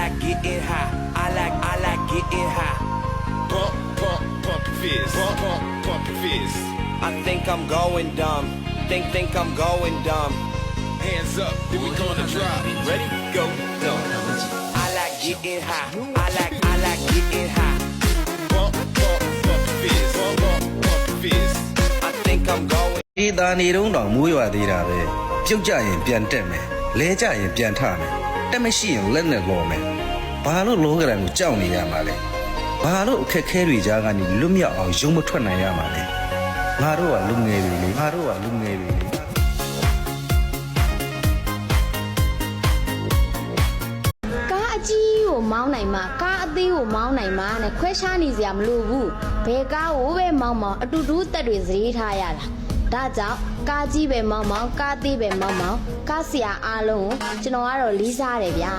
like getting high. I like getting high. Pump, pump, pump your fist. Pump, pump, pump your fist. I think I'm going dumb. Think I'm going dumb. Hands up, then we gonna drop. Ready? Go, dumb. I like getting high. I like getting high. Pump, pump, pump your fist. Pump, pump, pump your fist. I think I'm going. ဒီသားနေတော့တော့မူးရွာသေးတာပဲပြုတ်ကြရင်ပြန်တက်မယ်လဲကြရင်ပြန်ထမယ်တက်မရှိရင်လက်နဲ့လောမယ်ဘာလို့လောကရန်ကိုကြောက်နေရမှာလဲဘာလို့အခက်ခဲတွေကြားကနေလွတ်မြောက်အောင်ရုံမထွက်နိုင်ရမှာလဲငါတို့ကလူငယ်တွေလေငါတို့ကလူငယ်တွေလေ ကားအကြီးကိုမောင်းနိုင်မှာကားအသေးကိုမောင်းနိုင်မှာနဲ့ခွဲခြားနေစရာမလိုဘူးဘယ်ကားကိုပဲမောင်းမောင်းအတူတူတက်တွေစရေးထားရတာဒါကြောင့်ကားကြီးပဲမောင်းမောင်းကားသေးပဲမောင်းမောင်းကားဆရာအားလုံးကိုကျွန်တော်ကတော့လေးစားတယ်ဗျာ